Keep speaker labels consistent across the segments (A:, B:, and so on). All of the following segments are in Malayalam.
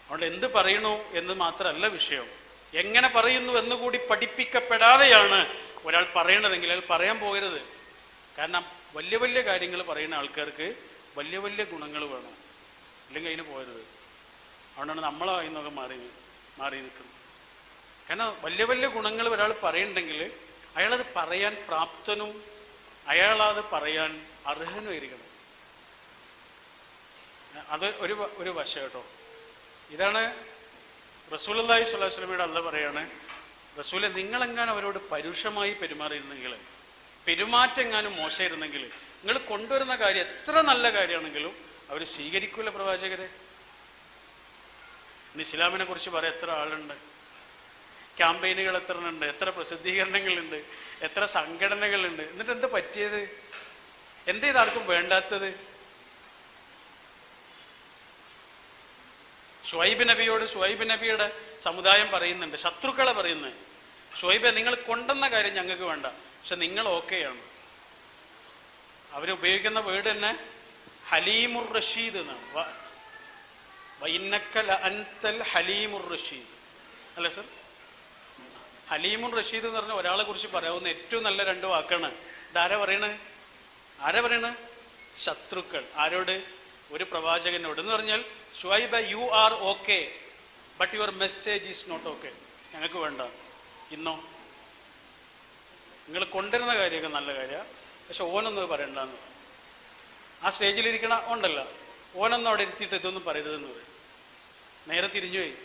A: അതുകൊണ്ട് എന്ത് പറയണു എന്ന് മാത്രമല്ല വിഷയം, എങ്ങനെ പറയുന്നു എന്നുകൂടി പഠിപ്പിക്കപ്പെടാതെയാണ് ഒരാൾ പറയണതെങ്കിൽ അയാൾ പറയാൻ പോകരുത്. കാരണം വലിയ വലിയ കാര്യങ്ങൾ പറയുന്ന ആൾക്കാർക്ക് വലിയ വലിയ ഗുണങ്ങൾ വേണം, ഇല്ലെങ്കിൽ അതിന് പോകരുത്. അതുകൊണ്ടാണ് നമ്മളായി നിന്നൊക്കെ മാറി നിൽക്കുന്നത്. കാരണം വലിയ വലിയ ഗുണങ്ങൾ ഒരാൾ പറയുന്നുണ്ടെങ്കിൽ അയാളത് പറയാൻ പ്രാപ്തനും അയാളത് പറയാൻ അർഹനുമായിരിക്കണം. അത് ഒരു വശം കേട്ടോ. ഇതാണ് റസൂലുള്ളാഹി സ്വല്ലല്ലാഹു അലൈഹി വസല്ലമയുടെ അല്ലാഹ് പറയാണ്, റസൂലെ നിങ്ങളെങ്ങാനും അവരോട് പരുഷമായി പെരുമാറിയിരുന്നെങ്കിൽ, പെരുമാറ്റെങ്ങാനും മോശമായിരുന്നെങ്കിൽ, നിങ്ങൾ കൊണ്ടുവരുന്ന കാര്യം എത്ര നല്ല കാര്യമാണെങ്കിലും അവർ സ്വീകരിക്കൂല പ്രവാചകരെ. ഇന്ന് ഇസ്ലാമിനെ കുറിച്ച് പറയാൻ എത്ര ആളുണ്ട്, ക്യാമ്പയിനുകൾ എത്ര ഉണ്ട്, എത്ര പ്രസിദ്ധീകരണങ്ങളുണ്ട്, എത്ര സംഘടനകളുണ്ട്. എന്നിട്ട് എന്താ പറ്റിയത്? എന്തേത് ആർക്കും വേണ്ടാത്തത്? ഷുഐബ് നബിയോട് ഷുഐബ് നബിയുടെ സമുദായം പറയുന്നുണ്ട്, ശത്രുക്കളെ പറയുന്നത്, ഷുഐബെ നിങ്ങൾ കൊണ്ടുവന്ന കാര്യം ഞങ്ങൾക്ക് വേണ്ട, പക്ഷെ നിങ്ങൾ ഓക്കെയാണ്. അവരുപയോഗിക്കുന്ന വേർഡ് തന്നെ ഹലീമുർ റഷീദ് എന്നാണ്. വൈന്നക്കൽ അൻതൽ ഹലീമുർ റഷീദ് അല്ലേ സർ? ഹലീമുർ റഷീദ് എന്ന് പറഞ്ഞാൽ ഒരാളെ കുറിച്ച് പറയാവുന്ന ഏറ്റവും നല്ല രണ്ട് വാക്കാണ്. ഇതാരാ പറയണ? ശത്രുക്കൾ. ആരോട്? ഒരു പ്രവാചകനോട്. എന്ന് പറഞ്ഞാൽ Shuaib you are okay but your message is not okay, ഞങ്ങൾക്ക് വേണ്ട. ഇന്നോ നിങ്ങൾ കൊണ്ടുവരുന്ന കാര്യമൊക്കെ നല്ല കാര്യമാണ്, പക്ഷെ ഓനൊന്നും പറയണ്ടെന്ന്. ആ സ്റ്റേജിലിരിക്കണ ഉണ്ടല്ല, ഓനൊന്നും അവിടെ ഇരുത്തിയിട്ട് ഇതൊന്നും പറയരുതെന്ന് പറയും. നേരെ തിരിഞ്ഞുപോയി.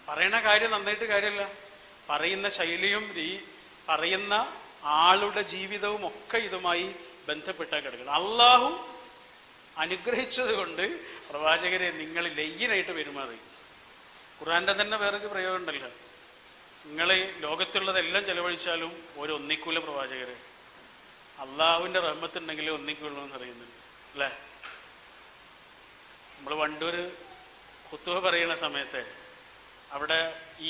A: പറയണ കാര്യം നന്നായിട്ട് കാര്യമല്ല, പറയുന്ന ശൈലിയും പറയുന്ന ആളുടെ ജീവിതവും ഒക്കെ ഇതുമായി ബന്ധപ്പെട്ടാൽ കിടക്കണം. അള്ളാഹു അനുഗ്രഹിച്ചത് കൊണ്ട് പ്രവാചകരെ നിങ്ങൾ ലയ്യനായിട്ട് പെരുമാറി. ഖുർആന്റെ തന്നെ വേറൊരു പ്രയോഗം ഉണ്ടല്ലോ, നിങ്ങൾ ലോകത്തുള്ളതെല്ലാം ചെലവഴിച്ചാലും ഒരു ഒന്നിക്കൂല പ്രവാചകരെ. അള്ളാഹുവിന്റെ റഹ്മത്തുണ്ടെങ്കിലേ ഒന്നിക്കുള്ളൂ എന്ന് അറിയുന്നുണ്ട് അല്ലേ? നമ്മൾ വണ്ടൂര് ഖുത്ബ പറയുന്ന സമയത്ത് അവിടെ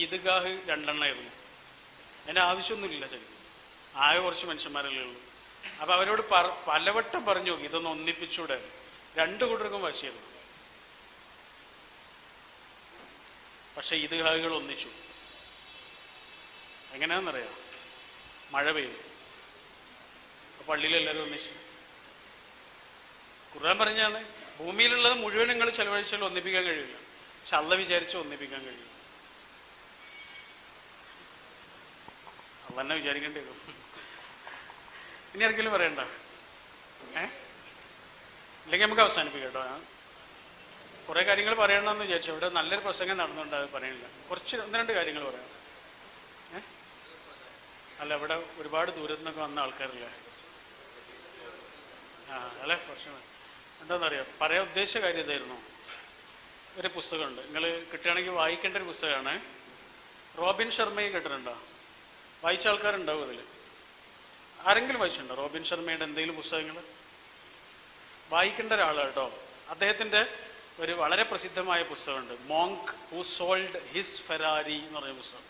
A: ഈദ്ഗാഹ് 2 എണ്ണമായിരുന്നു. അതിൻ്റെ ആവശ്യമൊന്നുമില്ല, ശരിക്കും ആകെ കുറച്ച് മനുഷ്യന്മാരല്ലേ ഉള്ളൂ. അപ്പൊ അവരോട് പലവട്ടം പറഞ്ഞു നോക്കി, ഇതൊന്ന് ഒന്നിപ്പിച്ചൂടെ. 2 കൂട്ടർക്കും വാശിയായിരുന്നു. പക്ഷെ ഈദ്ഗാഹുകൾ ഒന്നിച്ചു. എങ്ങനെയാണെന്നറിയാം? മഴ പെയ്തു, പള്ളിയിലെല്ലാവരും ഒന്നിച്ചു. ഖുർആൻ പറഞ്ഞാണ്, ഭൂമിയിലുള്ളത് മുഴുവൻ നിങ്ങൾ ചെലവഴിച്ചാൽ ഒന്നിപ്പിക്കാൻ കഴിയില്ല, പക്ഷെ അള്ളാഹ് വിചാരിച്ച് ഒന്നിപ്പിക്കാൻ കഴിയും. അള്ളാഹ് തന്നെ വിചാരിക്കേണ്ടി വരും. ഇനി ആർക്കെങ്കിലും പറയണ്ട? ഇല്ലെങ്കിൽ നമുക്ക് അവസാനിപ്പിക്കാം കേട്ടോ. കുറെ കാര്യങ്ങൾ പറയണമെന്ന് വിചാരിച്ചു. ഇവിടെ നല്ലൊരു പ്രസംഗം നടന്നുകൊണ്ട് അത് പറയണില്ല. കുറച്ച് 1-2 കാര്യങ്ങൾ പറയാം. അല്ല, ഇവിടെ ഒരുപാട് ദൂരത്തു നിന്നൊക്കെ വന്ന ആൾക്കാരല്ലേ? അല്ലേ? കുറച്ച് എന്താണെന്നറിയാം, പറയാൻ ഉദ്ദേശിച്ച കാര്യം ഇതായിരുന്നു. ഒരു പുസ്തകമുണ്ട്, നിങ്ങൾ കിട്ടുകയാണെങ്കിൽ വായിക്കേണ്ട ഒരു പുസ്തകമാണ്. റോബിൻ ശർമ്മയെ കേട്ടിട്ടുണ്ടോ? വായിച്ച ആൾക്കാരുണ്ടാവും അതിൽ. ആരെങ്കിലും വായിച്ചിട്ടുണ്ടോ റോബിൻ ശർമ്മയുടെ എന്തെങ്കിലും പുസ്തകങ്ങൾ? വായിക്കേണ്ട ഒരാളാണ് കേട്ടോ. അദ്ദേഹത്തിൻ്റെ ഒരു വളരെ പ്രസിദ്ധമായ പുസ്തകമുണ്ട്, monk who sold his Ferrari എന്ന് പറഞ്ഞ പുസ്തകം.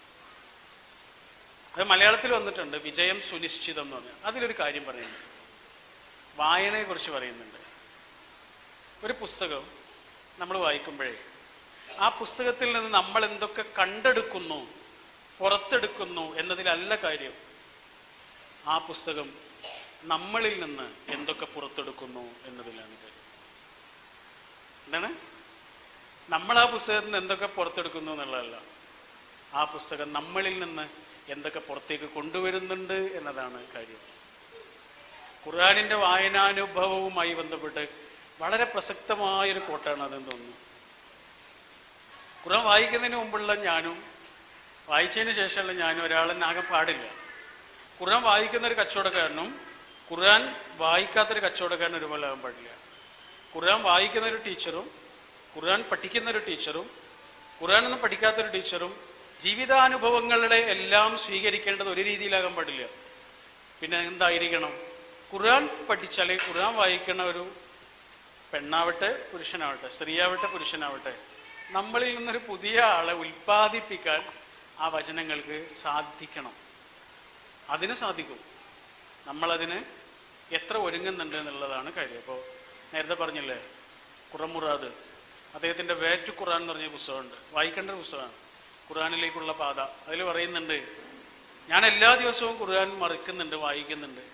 A: അത് മലയാളത്തിൽ വന്നിട്ടുണ്ട്, വിജയം സുനിശ്ചിതം എന്ന് പറഞ്ഞാൽ. അതിലൊരു കാര്യം പറയുന്നുണ്ട്, വായനയെ കുറിച്ച് പറയുന്നുണ്ട്. ഒരു പുസ്തകം നമ്മൾ വായിക്കുമ്പോഴേ ആ പുസ്തകത്തിൽ നിന്ന് നമ്മൾ എന്തൊക്കെ കണ്ടെടുക്കുന്നു, പുറത്തെടുക്കുന്നു എന്നതിലല്ല കാര്യം. ആ പുസ്തകം നമ്മളിൽ നിന്ന് എന്തൊക്കെ പുറത്തെടുക്കുന്നു എന്നതിലാണ് കാര്യം. എന്താണ്? നമ്മൾ ആ പുസ്തകത്തിൽ നിന്ന് എന്തൊക്കെ പുറത്തെടുക്കുന്നു എന്നുള്ളതല്ല, ആ പുസ്തകം നമ്മളിൽ നിന്ന് എന്തൊക്കെ പുറത്തേക്ക് കൊണ്ടുവരുന്നുണ്ട് എന്നതാണ് കാര്യം. ഖുർആനിന്റെ വായനാനുഭവവുമായി ബന്ധപ്പെട്ട് വളരെ പ്രസക്തമായൊരു കോട്ടാണ് അതെന്ന് തോന്നുന്നു. ഖുർആൻ വായിക്കുന്നതിന് മുമ്പുള്ള ഞാനും വായിച്ചതിന് ശേഷമുള്ള ഞാനും ഒരാളെന്നാകാൻ പാടില്ല. ഖുർആൻ വായിക്കുന്ന ഒരു കച്ചവടക്കാരനും ഖുർആൻ വായിക്കാത്തൊരു കച്ചവടക്കാരനും ഒരുപോലെ ആകാൻ പാടില്ല. ഖുർആൻ വായിക്കുന്ന ഒരു ടീച്ചറും ഖുർആൻ പഠിക്കുന്ന ഒരു ടീച്ചറും ഖുർആനൊന്നും പഠിക്കാത്തൊരു ടീച്ചറും ജീവിതാനുഭവങ്ങളുടെ എല്ലാം സ്വീകരിക്കേണ്ടത് ഒരു രീതിയിലാകാൻ പാടില്ല. പിന്നെ എന്തായിരിക്കണം? ഖുർആൻ പഠിച്ചാൽ, ഖുർആൻ വായിക്കുന്ന ഒരു പെണ്ണാവട്ടെ പുരുഷനാവട്ടെ, സ്ത്രീയാവട്ടെ പുരുഷനാവട്ടെ, നമ്മളിൽ നിന്നൊരു പുതിയ ആളെ ഉൽപ്പാദിപ്പിക്കാൻ ആ വചനങ്ങൾക്ക് സാധിക്കണം. അതിന് സാധിക്കും. നമ്മളതിന് എത്ര ഒരുങ്ങുന്നുണ്ട് എന്നുള്ളതാണ് കാര്യം. അപ്പോൾ നേരത്തെ പറഞ്ഞില്ലേ, ഖുറമുറാദ് അദ്ദേഹത്തിൻ്റെ വേ ടു ഖുർആൻ എന്ന് പറഞ്ഞ പുസ്തകമുണ്ട്, വായിക്കേണ്ട ഒരു പുസ്തകമാണ്. ഖുർആനിലേക്കുള്ള പാത. അതിൽ പറയുന്നുണ്ട്, ഞാൻ എല്ലാ ദിവസവും ഖുർആൻ മറിക്കുന്നുണ്ട്, വായിക്കുന്നുണ്ട്.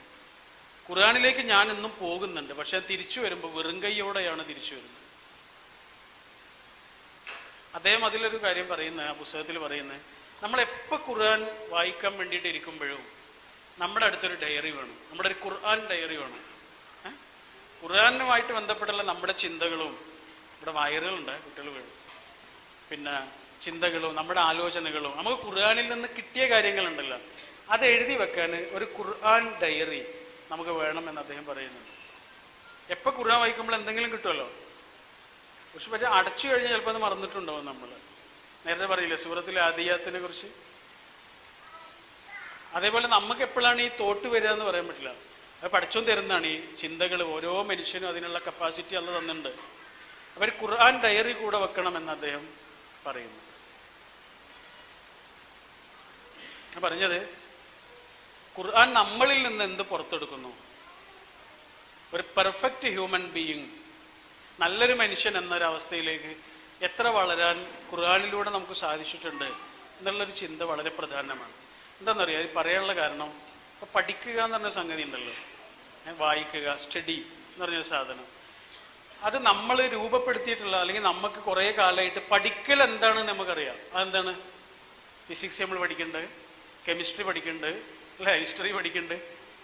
A: ഖുർആനിലേക്ക് ഞാൻ എന്നും പോകുന്നുണ്ട്, പക്ഷെ തിരിച്ചു വരുമ്പോൾ വെറും കൈയോടെയാണ് തിരിച്ചു വരുന്നത്. അദ്ദേഹം അതിലൊരു കാര്യം പറയുന്നത്, ആ പുസ്തകത്തിൽ പറയുന്നത്, നമ്മൾ എപ്പോൾ ഖുർആൻ വായിക്കാൻ വേണ്ടിയിട്ട് ഇരിക്കുമ്പോഴും നമ്മുടെ അടുത്തൊരു ഡയറി വേണം, നമ്മുടെ ഒരു ഖുർആൻ ഡയറി വേണം. ഖുർആനുമായിട്ട് ബന്ധപ്പെട്ടുള്ള നമ്മുടെ ചിന്തകളും, ഇവിടെ വയറുകളുണ്ട്, കുട്ടികൾ വീഴും, പിന്നെ ചിന്തകളും നമ്മുടെ ആലോചനകളും നമുക്ക് ഖുർആനിൽ നിന്ന് കിട്ടിയ കാര്യങ്ങളുണ്ടല്ലോ, അത് എഴുതി വെക്കാൻ ഒരു ഖുർആൻ ഡയറി നമുക്ക് വേണമെന്ന് അദ്ദേഹം പറയുന്നുണ്ട്. എപ്പോൾ ഖുർആൻ വായിക്കുമ്പോൾ എന്തെങ്കിലും കിട്ടുമല്ലോ. പക്ഷെ അടച്ചു കഴിഞ്ഞാൽ ചിലപ്പോൾ അത് മറന്നിട്ടുണ്ടാവും. നമ്മൾ നേരത്തെ പറയില്ലേ സൂറത്തിലെ ആദിയാത്തിനെ കുറിച്ച്, അതേപോലെ നമുക്ക് എപ്പോഴാണ് ഈ തോട്ട് വരിക എന്ന് പറയാൻ പറ്റില്ല. അത് പഠിച്ചോൻ തരുന്നതാണ് ഈ ചിന്തകൾ. ഓരോ മനുഷ്യനും അതിനുള്ള കപ്പാസിറ്റി അല്ല തന്നിട്ടുണ്ട്. അവർ ഖുർആൻ ഡയറി കൂടെ വെക്കണമെന്ന് അദ്ദേഹം പറയുന്നു. പറഞ്ഞത് ഖുർആൻ നമ്മളിൽ നിന്ന് എന്ത് പുറത്തെടുക്കുന്നു, ഒരു പെർഫെക്റ്റ് ഹ്യൂമൻ ബീയിങ്, നല്ലൊരു മനുഷ്യൻ എന്നൊരവസ്ഥയിലേക്ക് എത്ര വളരാൻ ഖുർആനിലൂടെ നമുക്ക് സാധിച്ചിട്ടുണ്ട് എന്നുള്ളൊരു ചിന്ത വളരെ പ്രധാനമാണ്. എന്താണെന്നറിയാം, ഇത് പറയാനുള്ള കാരണം, ഇപ്പം പഠിക്കുക എന്ന് പറഞ്ഞ സംഗതി ഉണ്ടല്ലോ, വായിക്കുക, സ്റ്റഡി എന്ന് പറഞ്ഞൊരു സാധനം, അത് നമ്മൾ രൂപപ്പെടുത്തിയിട്ടുള്ള, അല്ലെങ്കിൽ നമുക്ക് കുറേ കാലമായിട്ട് പഠിക്കൽ എന്താണെന്ന് നമുക്കറിയാം. അതെന്താണ്? ഫിസിക്സ് നമ്മൾ പഠിക്കുന്നുണ്ട്, കെമിസ്ട്രി പഠിക്കുന്നുണ്ട്, അല്ലെ, ഹിസ്റ്ററി പഠിക്കുന്നുണ്ട്.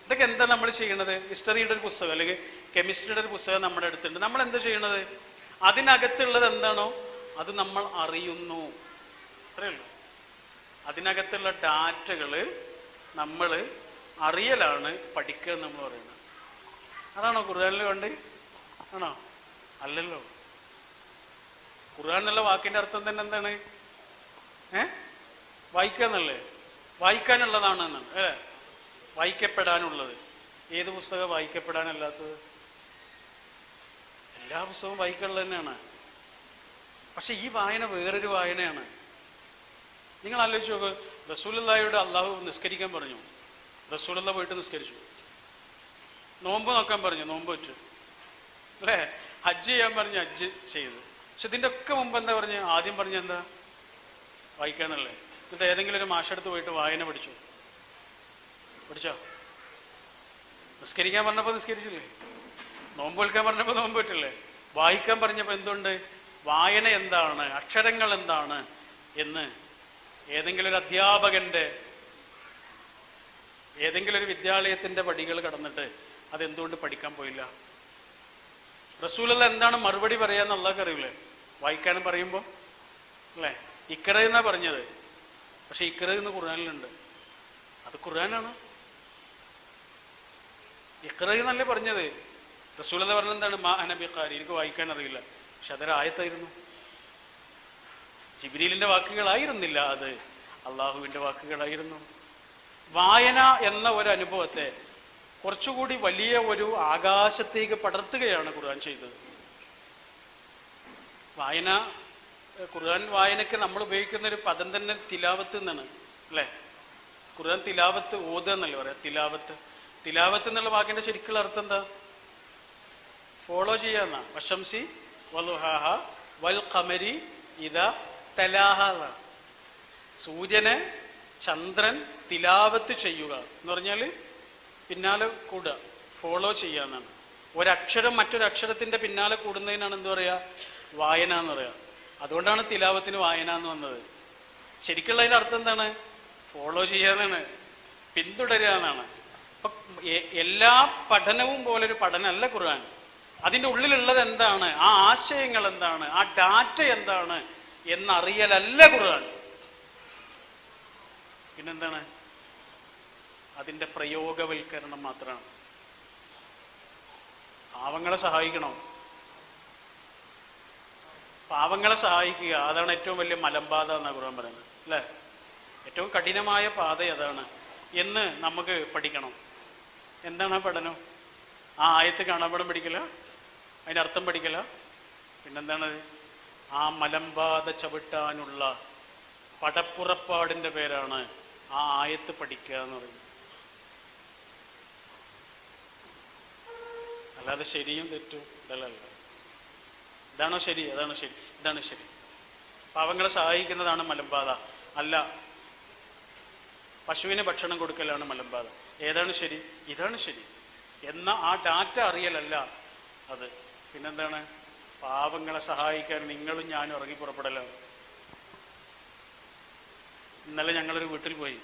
A: ഇതൊക്കെ എന്താ നമ്മൾ ചെയ്യണത്? ഹിസ്റ്ററിയുടെ ഒരു പുസ്തകം അല്ലെങ്കിൽ കെമിസ്ട്രിയുടെ ഒരു പുസ്തകം നമ്മുടെ അടുത്തുണ്ട്. നമ്മൾ എന്താ ചെയ്യണത്? അതിനകത്തുള്ളത് എന്താണോ അത് നമ്മൾ അറിയുന്നു, അറിയല്ലോ. അതിനകത്തുള്ള ഡാറ്റകൾ നമ്മൾ അറിയലാണ് പഠിക്കുക എന്ന് നമ്മൾ പറയുന്നത്. അതാണോ ഖുർആനിൽ വേണ്ടത്? ആണോ? അല്ലല്ലോ. ഖുർആൻ എന്നുള്ള വാക്കിന്റെ അർത്ഥം തന്നെ എന്താണ്? വായിക്കുക എന്നല്ലേ? വായിക്കാനുള്ളതാണ് എന്നാണ്, അല്ലേ? വായിക്കപ്പെടാനുള്ളത്. ഏത് പുസ്തകം വായിക്കപ്പെടാനല്ലാത്തത്? എല്ലാ പുസ്തകവും വായിക്കാനുള്ളത് തന്നെയാണ്. പക്ഷെ ഈ വായന വേറൊരു വായനയാണ്. നിങ്ങൾ ആലോചിച്ച് നോക്ക്, റസൂലുള്ളാഹിയോട് അള്ളാഹു നിസ്കരിക്കാൻ പറഞ്ഞു, റസൂലുള്ള പോയിട്ട് നിസ്കരിച്ചു. നോമ്പ് നോക്കാൻ പറഞ്ഞു, നോമ്പ് വെച്ചു, അല്ലേ? ഹജ്ജ് ചെയ്യാൻ പറഞ്ഞു, ഹജ്ജ് ചെയ്തു. പക്ഷെ ഇതിൻ്റെ ഒക്കെ മുമ്പ് എന്താ പറഞ്ഞു? ആദ്യം പറഞ്ഞ എന്താ? വായിക്കാനല്ലേ? എന്നിട്ട് ഏതെങ്കിലും ഒരു മാഷെടുത്ത് പോയിട്ട് വായന പഠിച്ചോ? നിസ്കരിക്കാൻ പറഞ്ഞപ്പോൾ നിസ്കരിച്ചില്ലേ? നോമ്പ് വെക്കാൻ പറഞ്ഞപ്പോൾ നോമ്പ് പറ്റില്ലേ? വായിക്കാൻ പറഞ്ഞപ്പോൾ എന്തുണ്ട്? വായന എന്താണ്, അക്ഷരങ്ങൾ എന്താണ് എന്ന് ഏതെങ്കിലും ഒരു അധ്യാപകന്റെ, ഏതെങ്കിലും ഒരു വിദ്യാലയത്തിന്റെ പടികൾ കടന്നിട്ട് അതെന്തുകൊണ്ട് പഠിക്കാൻ പോയില്ല? റസൂലുള്ള എന്താണ് മറുപടി പറയാന്ന് അള്ളാഹ്ക്ക് അറിയില്ലേ? വായിക്കാനും പറയുമ്പോൾ, അല്ലേ? ഇക്ര എന്നാ പറഞ്ഞത്, പക്ഷെ ഇക്ര എന്ന് ഖുർആനിലുണ്ട്. അത് ഖുർആനാണ്. ഇക്ര എന്നല്ലേ പറഞ്ഞത്. റസൂലുള്ള പറഞ്ഞത് എന്താണ്? മാ അന ബിഖാരി, എനിക്ക് വായിക്കാൻ അറിയില്ല. പക്ഷെ അതൊരു ആയത്തായിരുന്നു. ജിബ്രീലിന്റെ വാക്കുകളായിരുന്നില്ല, അത് അള്ളാഹുവിന്റെ വാക്കുകളായിരുന്നു. വായന എന്ന ഒരു അനുഭവത്തെ കുറച്ചുകൂടി വലിയ ഒരു ആകാശത്തേക്ക് പടർത്തുകയാണ് ഖുർആൻ ചെയ്തത്. വായന, ഖുർആൻ വായനയ്ക്ക് നമ്മൾ ഉപയോഗിക്കുന്ന ഒരു പദം തന്നെ തിലാവത്ത് എന്നാണ്, അല്ലേ? ഖുർആൻ തിലാവത്ത്, ഓതുക എന്നല്ലേ പറയാം. തിലാവത്ത്, തിലാവത്ത് എന്നുള്ള വാക്കിന്റെ ശരിക്കുള്ള അർത്ഥം എന്താ? ഫോളോ ചെയ്യാന്ന. വശംസി വലുഹാഹ വൽ ഖമരി ഇദാ തലാഹ. സൂര്യനെ, ചന്ദ്രൻ തിലാവത്ത് ചെയ്യുക എന്ന് പറഞ്ഞാൽ പിന്നാലെ കൂടുക, ഫോളോ ചെയ്യാന്നാണ്. ഒരക്ഷരം മറ്റൊരക്ഷരത്തിന്റെ പിന്നാലെ കൂടുന്നതിനാണ് എന്ത് പറയാ? വായന എന്ന് പറയാ. അതുകൊണ്ടാണ് തിലാവത്തിന് വായന എന്ന് വന്നത്. ശരിക്കുള്ളതിന്റെ അർത്ഥം എന്താണ്? ഫോളോ ചെയ്യാന്നാണ്, പിന്തുടരുക എന്നാണ്. അപ്പൊ എല്ലാ പഠനവും പോലൊരു പഠനമല്ല ഖുർആൻ. അതിൻ്റെ ഉള്ളിലുള്ളത് എന്താണ്, ആ ആശയങ്ങൾ എന്താണ്, ആ ഡാറ്റ എന്താണ് എന്നറിയലല്ല ഖുർആൻ. പിന്നെന്താണ്? അതിൻ്റെ പ്രയോഗവൽക്കരണം മാത്രമാണ്. പാവങ്ങളെ സഹായിക്കണം, പാവങ്ങളെ സഹായിക്കുക, അതാണ് ഏറ്റവും വലിയ മലമ്പാത എന്നാണ് ഖുർആൻ പറയുന്നത്, അല്ലേ? ഏറ്റവും കഠിനമായ പാത അതാണ് എന്ന് നമുക്ക് പഠിക്കണം. എന്താണ് ആ പഠനം? ആ ആയത്ത് കാണാപ്പാഠം പഠിക്കല, അതിൻ്റെ അർത്ഥം പഠിക്കല, പിന്നെന്താണ്? ആ മലമ്പാത ചവിട്ടാനുള്ള പടപ്പുറപ്പാടിൻ്റെ പേരാണ് ആ ആയത്ത് പഠിക്കുക എന്ന് പറയുന്നത്. അല്ലാതെ ശരിയും തെറ്റും ഇതല്ല. ഇതാണോ ശരി, അതാണോ ശരി, ഇതാണ് ശരി. പാവങ്ങളെ സഹായിക്കുന്നതാണ് മലമ്പാത അല്ല. പശുവിന് ഭക്ഷണം കൊടുക്കലാണ് മലമ്പാത. ഏതാണ് ശരി, ഇതാണ് ശരി എന്ന ആ ഡാറ്റ അറിയലല്ല അത്. പിന്നെന്താണ്? പാവങ്ങളെ സഹായിക്കാൻ നിങ്ങളും ഞാനും ഇറങ്ങി പുറപ്പെടലാണ്. ഇന്നലെ ഞങ്ങളൊരു വീട്ടിൽ പോയി.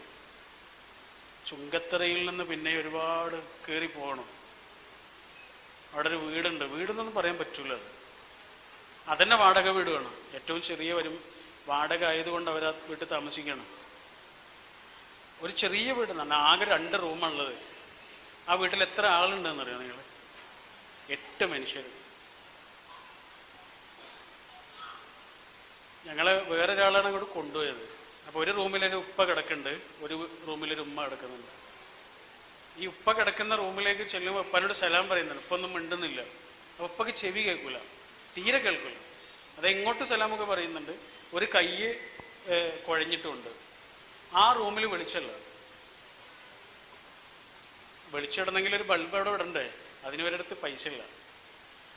A: ചുങ്കത്തറയിൽ നിന്ന് പിന്നെ ഒരുപാട് കയറി പോകണം. അവിടെ ഒരു വീടുണ്ട്. വീടെന്നൊന്നും പറയാൻ പറ്റൂല. അതന്നെ വാടക വീട് വേണം. ഏറ്റവും ചെറിയ വാടക ആയതുകൊണ്ട് അവർ ആ വീട്ടിൽ താമസിക്കണം. ഒരു ചെറിയ വീട് തന്നെ, ആകെ 2 റൂമാണുള്ളത്. ആ വീട്ടിൽ എത്ര ആളുണ്ടെന്നറിയാം നിങ്ങൾ? 8 മനുഷ്യർ. ഞങ്ങള് വേറൊരാളാണ് അങ്ങോട്ട് കൊണ്ടുപോയത്. അപ്പോൾ ഒരു റൂമിലൊരു ഉപ്പ കിടക്കുന്നുണ്ട്, ഒരു റൂമിലൊരു ഉമ്മ കിടക്കുന്നുണ്ട്. ഈ ഉപ്പ കിടക്കുന്ന റൂമിലേക്ക് ചെല്ലുമ്പോൾ ഉപ്പനോട് സലാം പറയുന്നുണ്ട്. ഉപ്പൊന്നും മിണ്ടുന്നില്ല. അപ്പോൾ ഉപ്പക്ക് ചെവി കേൾക്കൂല, തീരെ കേൾക്കില്ല. അതെങ്ങോട്ട് സലാമൊക്കെ പറയുന്നുണ്ട്. ഒരു കൈ കുഴഞ്ഞിട്ടുമുണ്ട്. ആ റൂമിൽ വെളിച്ചല്ല. വെളിച്ചിടണമെങ്കിൽ ഒരു ബൾബ് അവിടെ ഇടണ്ടേ? അതിന് ഒരിടത്ത് പൈസ ഇല്ല.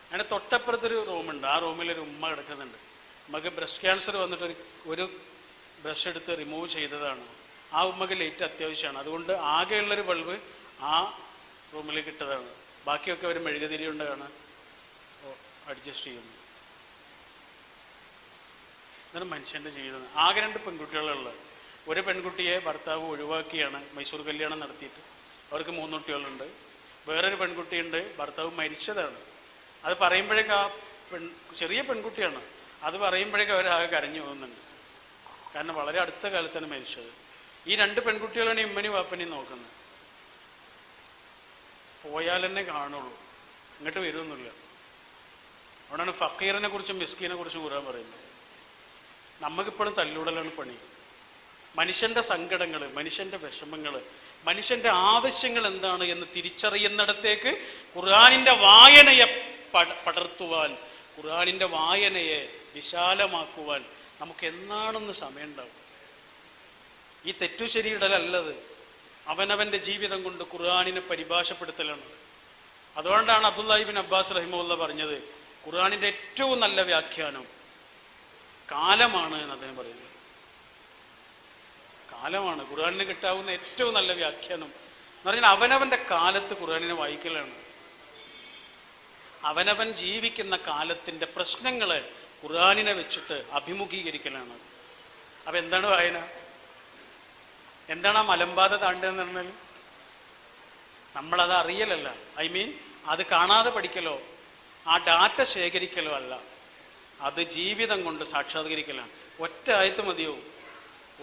A: അങ്ങനെ തൊട്ടപ്പുറത്തൊരു റൂമുണ്ട്. ആ റൂമിലൊരു ഉമ്മ കിടക്കുന്നുണ്ട്. ഉമ്മക്ക് ബ്രസ്റ്റ് ക്യാൻസർ വന്നിട്ട് ഒരു ബ്രഷ് എടുത്ത് റിമൂവ് ചെയ്തതാണ്. ആ ഉമ്മക്ക് ലൈറ്റ് അത്യാവശ്യമാണ്. അതുകൊണ്ട് ആകെയുള്ളൊരു ബൾബ് ആ റൂമിലേക്ക് ഇട്ടതാണ്. ബാക്കിയൊക്കെ അവർ മെഴുകുതിരി കൊണ്ടാണ് അഡ്ജസ്റ്റ് ചെയ്യുന്നത്. ഇതാണ് മനുഷ്യൻ്റെ ജീവിതം. ആകെ 2 പെൺകുട്ടികളുള്ളത്. ഒരു പെൺകുട്ടിയെ ഭർത്താവ് ഒഴിവാക്കിയാണ് മൈസൂർ കല്യാണം നടത്തിയിട്ട്. അവർക്ക് 3 കുട്ടികളുണ്ട്. വേറൊരു പെൺകുട്ടിയുണ്ട്, ഭർത്താവ് മരിച്ചതാണ്. അത് പറയുമ്പോഴേക്കും ആ ചെറിയ പെൺകുട്ടിയാണ്. അത് പറയുമ്പോഴേക്കും അവരാകെ കരഞ്ഞു പോകുന്നുണ്ട്. കാരണം വളരെ അടുത്ത കാലത്താണ് മരിച്ചത്. ഈ 2 പെൺകുട്ടികളാണ് ഇമ്മനെയും വാപ്പനെയും നോക്കുന്നത്. പോയാൽ തന്നെ കാണുള്ളൂ, ഇങ്ങോട്ട് വരുമൊന്നുമില്ല. അവിടെയാണ് ഫക്കീറിനെ കുറിച്ചും മിസ്കീനെ കുറിച്ചും ഖുർആൻ പറയുന്നത്. നമുക്കിപ്പോഴും തല്ലൂടലാണ് പണി. മനുഷ്യന്റെ സങ്കടങ്ങൾ, മനുഷ്യന്റെ വിഷമങ്ങൾ, മനുഷ്യന്റെ ആവശ്യങ്ങൾ എന്താണ് എന്ന് തിരിച്ചറിയുന്നിടത്തേക്ക് ഖുർആനിന്റെ വായനയെ പടർത്തുവാൻ, ഖുർആനിന്റെ വായനയെ വിശാലമാക്കുവാൻ നമുക്ക് എന്നാണെന്ന് സമയമുണ്ടാവും. ഈ തെറ്റുശരിയിടലല്ലത്, അവനവന്റെ ജീവിതം കൊണ്ട് ഖുർആനിനെ പരിഭാഷപ്പെടുത്തലാണ്. അതുകൊണ്ടാണ് അബ്ദുല്ലാഹി ഇബ്നു അബ്ബാസ് റഹിമഹുല്ലാഹ് പറഞ്ഞത്, ഖുർആനിന്റെ ഏറ്റവും നല്ല വ്യാഖ്യാനം കാലമാണ് എന്ന് അദ്ദേഹം പറയുന്നത്. കാലമാണ് ഖുർആനിന് കിട്ടാവുന്ന ഏറ്റവും നല്ല വ്യാഖ്യാനം എന്ന് പറഞ്ഞാൽ അവനവന്റെ കാലത്ത് ഖുർആനിനെ വായിക്കലാണ്. അവനവൻ ജീവിക്കുന്ന കാലത്തിന്റെ പ്രശ്നങ്ങളെ ഖുർആനിനെ വെച്ചിട്ട് അഭിമുഖീകരിക്കലാണ്. അപ്പൊ എന്താണ് വായന? എന്താണ് ആ മലമ്പാത താണ്ടെന്ന് പറഞ്ഞാൽ? നമ്മളത് അറിയലല്ല. അത് കാണാതെ പഠിക്കലോ ആ ഡാറ്റ ശേഖരിക്കലോ അല്ല, അത് ജീവിതം കൊണ്ട് സാക്ഷാത്കരിക്കലാണ്. ഒറ്റ ആയത്ത് മതിയോ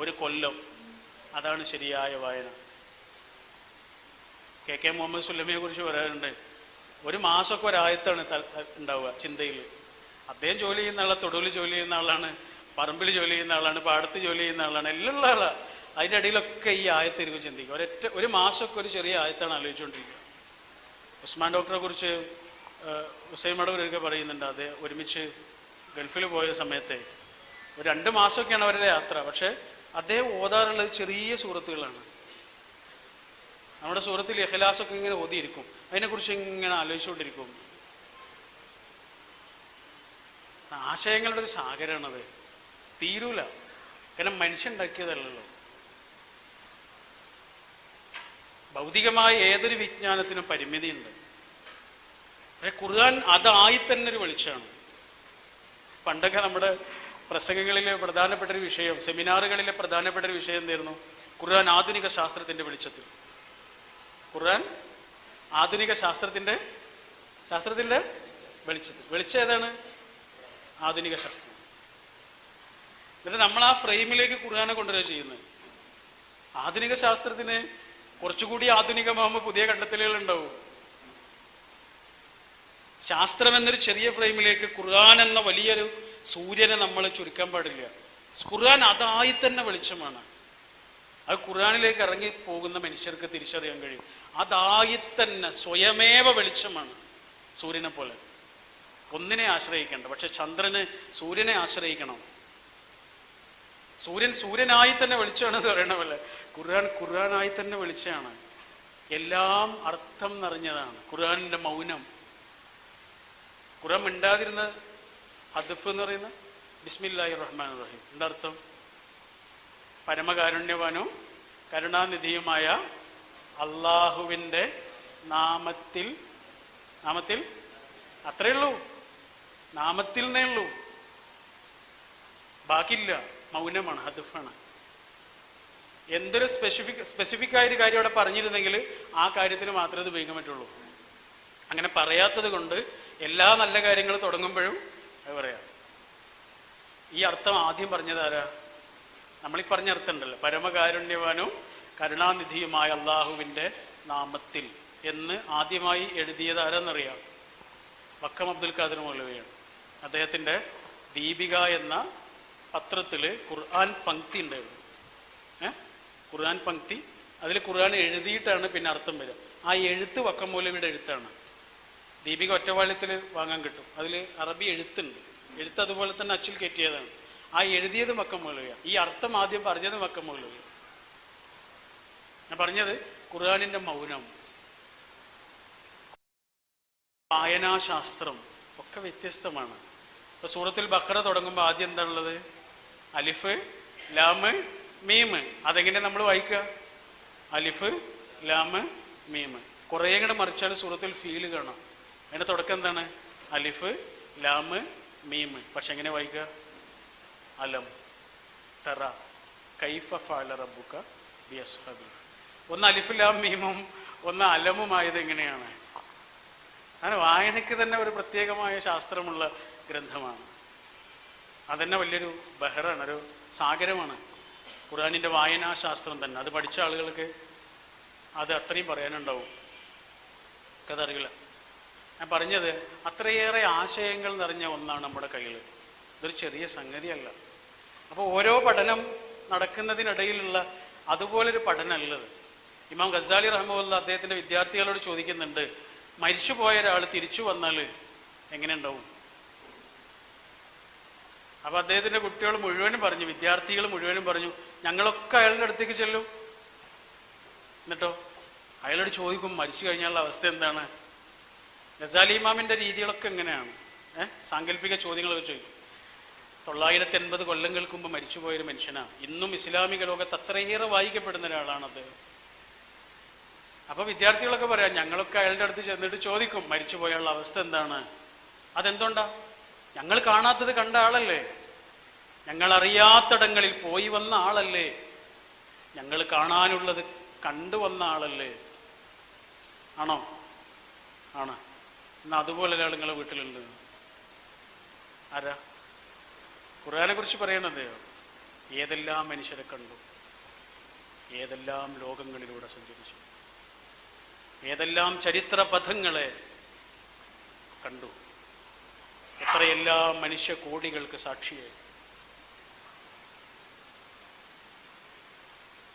A: 1 കൊല്ലം. അതാണ് ശരിയായ വായന. കെ മുഹമ്മദ് സുല്ലമിയെ കുറിച്ച് പറയാറുണ്ട്, 1 മാസമൊക്കെ ഒരായത്താണ് ഉണ്ടാവുക ചിന്തയിൽ. അദ്ദേഹം ജോലി ചെയ്യുന്ന ആളാണ്, തൊടുവിൽ ജോലി ചെയ്യുന്ന ആളാണ്, പറമ്പിൽ ജോലി ചെയ്യുന്ന ആളാണ്, പാടത്ത് ജോലി ചെയ്യുന്ന ആളാണ്, എല്ലാം ഉള്ള ആളാണ്. അതിൻ്റെ ഇടയിലൊക്കെ ഈ ആയത്തിരിക്കും ചിന്തിക്കും. 1 മാസമൊക്കെ ഒരു ചെറിയ ആയത്താണ് ആലോചിച്ചുകൊണ്ടിരിക്കുക. ഉസ്മാൻ ഡോക്ടറെ കുറിച്ച് ഹുസൈൻ മടവൂരൊക്കെ പറയുന്നുണ്ട്. അത് ഒരുമിച്ച് ഗൾഫിൽ പോയ സമയത്തെ 2 മാസമൊക്കെയാണ് അവരുടെ യാത്ര. പക്ഷെ അദ്ദേഹം ഓതാറുള്ളത് ചെറിയ സൂറത്തുകളാണ്. നമ്മുടെ സൂറത്തിൽ ഇഖ്ലാസൊക്കെ ഇങ്ങനെ ഓതിയിരിക്കും, അതിനെക്കുറിച്ച് ഇങ്ങനെ ആലോചിച്ചുകൊണ്ടിരിക്കും. ആശയങ്ങളുടെ ഒരു സാഗരമാണത്, തീരൂല. കാരണം മനുഷ്യണ്ടാക്കിയതല്ലല്ലോ. ഭൗതികമായ ഏതൊരു വിജ്ഞാനത്തിനും പരിമിതിയുണ്ട്. പക്ഷെ ഖുർആൻ അതായി തന്നെ ഒരു വെളിച്ചമാണ്. പണ്ടൊക്കെ നമ്മുടെ പ്രസംഗങ്ങളിലെ പ്രധാനപ്പെട്ട ഒരു വിഷയം, സെമിനാറുകളിലെ പ്രധാനപ്പെട്ട ഒരു വിഷയം എന്തായിരുന്നു? ഖുർആൻ ആധുനിക ശാസ്ത്രത്തിന്റെ വെളിച്ചത്തിൽ. ഖുർആൻ ആധുനിക ശാസ്ത്രത്തിന്റെ വെളിച്ചത്തിൽ. വെളിച്ചം ഏതാണ്? ആധുനിക ശാസ്ത്രം. എന്നിട്ട് നമ്മൾ ആ ഫ്രെയിമിലേക്ക് ഖുർആനെ കൊണ്ടുവരിക ചെയ്യുന്നത്. ആധുനിക ശാസ്ത്രത്തിന് കുറച്ചുകൂടി ആധുനികമാകുമ്പോൾ പുതിയ കണ്ടെത്തലുകൾ ഉണ്ടാവും. ശാസ്ത്രം എന്നൊരു ചെറിയ ഫ്രെയിമിലേക്ക് ഖുർആൻ എന്ന വലിയൊരു സൂര്യനെ നമ്മൾ ചുരുക്കാൻ പാടില്ല. ഖുർആൻ അതായി തന്നെ വെളിച്ചമാണ്. അത് ഖുർആനിലേക്ക് ഇറങ്ങി പോകുന്ന മനുഷ്യർക്ക് തിരിച്ചറിയാൻ കഴിയും. അതായി തന്നെ സ്വയമേവ വെളിച്ചമാണ്. സൂര്യനെ പോലെ ഒന്നിനെ ആശ്രയിക്കേണ്ട. പക്ഷെ ചന്ദ്രന് സൂര്യനെ ആശ്രയിക്കണം. സൂര്യനായി തന്നെ വെളിച്ചമാണെന്ന് പറയണ പോലെ ഖുർആനായി തന്നെ വെളിച്ചമാണ്. എല്ലാം അർത്ഥം നിറഞ്ഞതാണ്. ഖുർആനിന്റെ മൗനം, ഖുർആൻ മിണ്ടാതിരുന്ന ഹദ്ഫ് എന്ന് പറയുന്നത് ബിസ്മില്ലാഹിർ റഹ്മാനിർ റഹീം. എന്താ അർത്ഥം? പരമകാരുണ്യവാനും കരുണാനിധിയുമായ അള്ളാഹുവിൻ്റെ നാമത്തിൽ. നാമത്തിൽ അത്രയേ ഉള്ളൂ, നാമത്തിൽ എന്നേ ഉള്ളൂ, ബാക്കിയില്ല. മൗനമാണ്, ഹദ്ഫാണ്. എന്തൊരു സ്പെസിഫിക് ആയൊരു കാര്യം അവിടെ പറഞ്ഞിരുന്നെങ്കിൽ ആ കാര്യത്തിന് മാത്രമേ ഇത് ഉപയോഗിക്കാൻ പറ്റുള്ളൂ. അങ്ങനെ പറയാത്തത് കൊണ്ട് എല്ലാ നല്ല കാര്യങ്ങളും തുടങ്ങുമ്പോഴും അത് പറയാം. ഈ അർത്ഥം ആദ്യം പറഞ്ഞത് ആരാ? നമ്മളീ പറഞ്ഞ അർത്ഥം ഉണ്ടല്ലോ, പരമകാരുണ്യവാനും കരുണാനിധിയുമായ അള്ളാഹുവിൻ്റെ നാമത്തിൽ എന്ന് ആദ്യമായി എഴുതിയത് ആരാന്നറിയാം? വക്കം അബ്ദുൽ ഖാദിർ മൗലവിയാണ്. അദ്ദേഹത്തിൻ്റെ ദീപിക എന്ന പത്രത്തിൽ ഖുർആൻ പങ്ക്തി ഉണ്ടായിരുന്നു. ഖുർആൻ പങ്ക്തി, അതിൽ ഖുർആൻ എഴുതിയിട്ടാണ് പിന്നെ അർത്ഥം വരിക. ആ എഴുത്ത് വക്കം മൗലവിയുടെ എഴുത്താണ്. ദീപിക ഒറ്റവാള്യത്തിൽ വാങ്ങാൻ കിട്ടും. അതിൽ അറബി എഴുത്തുണ്ട്. എഴുത്ത് അതുപോലെ തന്നെ അച്ചിൽ കയറ്റിയതാണ്. ആ എഴുതിയത് വക്കം മൗലവിയാണ്. ഈ അർത്ഥം ആദ്യം പറഞ്ഞത് വക്കം മൗലവി. ഞാൻ പറഞ്ഞത് ഖുർആനിന്റെ മൗനം, വായനാശാസ്ത്രം ഒക്കെ വ്യത്യസ്തമാണ്. ഇപ്പൊ സൂറത്തുൽ ബഖറ തുടങ്ങുമ്പോൾ ആദ്യം എന്താണുള്ളത്? അലിഫ് ലാമ് മീമ്. അതെങ്ങനെ നമ്മൾ വായിക്കുക? അലിഫ് ലാമ് മീമ്. കുറേ കൂടെ മറിച്ചാൽ സൂറത്തുൽ ഫീൽ കാണാം. അതിന്റെ തുടക്കം എന്താണ്? അലിഫ് ലാമ് മീമ്. പക്ഷെ എങ്ങനെ വായിക്കുക? അലം തറ കൈഫ ഫഅല റബ്ബുക ബിഅസ്ഹാബി. ഒന്ന് അലിഫ് ലാം മീമും ഒന്ന് അലമുമായത് എങ്ങനെയാണ്? അങ്ങനെ വായനയ്ക്ക് തന്നെ ഒരു പ്രത്യേകമായ ശാസ്ത്രമുള്ള ഗ്രന്ഥമാണ്. അതന്നെ വലിയൊരു ബഹറാണ്, ഒരു സാഗരമാണ് ഖുർആനിൻ്റെ വായനാശാസ്ത്രം തന്നെ. അത് പഠിച്ച ആളുകൾക്ക് അത് അത്രയും പറയാനുണ്ടാവും. അതറിയില്ല. ഞാൻ പറഞ്ഞത് അത്രയേറെ ആശയങ്ങൾ നിറഞ്ഞ ഒന്നാണ് നമ്മുടെ കയ്യിൽ. ഇതൊരു ചെറിയ സംഗതിയല്ല. അപ്പോൾ ഓരോ പഠനം നടക്കുന്നതിനിടയിലുള്ള അതുപോലൊരു പഠനമല്ലത്. ഇമാം ഗസാലി റഹ്മത്തുള്ളാഹി അദ്ദേഹത്തിൻ്റെ വിദ്യാർത്ഥികളോട് ചോദിക്കുന്നുണ്ട്, മരിച്ചുപോയ ഒരാൾ തിരിച്ചു വന്നാൽ എങ്ങനെ ഉണ്ടാവും? അപ്പൊ അദ്ദേഹത്തിന്റെ കുട്ടികൾ മുഴുവനും പറഞ്ഞു, വിദ്യാർത്ഥികൾ മുഴുവനും പറഞ്ഞു, ഞങ്ങളൊക്കെ അയാളുടെ അടുത്തേക്ക് ചെല്ലും. എന്നിട്ടോ അയാളോട് ചോദിക്കും, മരിച്ചു കഴിഞ്ഞാലുള്ള അവസ്ഥ എന്താണ്? ഗസാലി ഇമാമിന്റെ രീതികളൊക്കെ എങ്ങനെയാണ്? സാങ്കല്പിക ചോദ്യങ്ങൾ ചോദിക്കും. 980 കൊല്ലങ്ങൾക്ക് മുമ്പ് മരിച്ചുപോയൊരു മനുഷ്യനാണ്. ഇന്നും ഇസ്ലാമിക ലോകത്ത് അത്രയേറെ വായിക്കപ്പെടുന്ന ഒരാളാണ് അദ്ദേഹം. അപ്പൊ വിദ്യാർത്ഥികളൊക്കെ പറയാം, ഞങ്ങളൊക്കെ അയാളുടെ അടുത്ത് ചെന്നിട്ട് ചോദിക്കും, മരിച്ചുപോയുള്ള അവസ്ഥ എന്താണ്? അതെന്തുകൊണ്ടാ? ഞങ്ങൾ കാണാത്തത് കണ്ട ആളല്ലേ, ഞങ്ങൾ അറിയാത്തിടങ്ങളിൽ പോയി വന്ന ആളല്ലേ, ഞങ്ങൾ കാണാനുള്ളത് കണ്ടുവന്ന ആളല്ലേ? ആണോ? ആണ്. എന്നാ അതുപോലെ ഒരാൾ നിങ്ങളെ വീട്ടിലുണ്ട്. ആരാ? ഖുർആനെ കുറിച്ച് പറയണത് ഏതെല്ലാം മനുഷ്യരെ കണ്ടു, ഏതെല്ലാം ലോകങ്ങളിലൂടെ സഞ്ചരിച്ചു, ഏതെല്ലാം ചരിത്ര പഥങ്ങളെ കണ്ടു, എത്രയെല്ലാം മനുഷ്യ കോടികൾക്ക് സാക്ഷിയായി.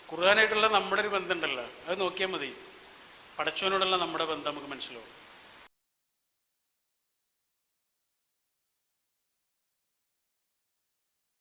A: ഖുർആനായിട്ടുള്ള നമ്മുടെ ഒരു ബന്ധമുണ്ടല്ലോ, അത് നോക്കിയാൽ മതി. പടച്ചവനോടുള്ള നമ്മുടെ ബന്ധം നമുക്ക് മനസ്സിലാവും.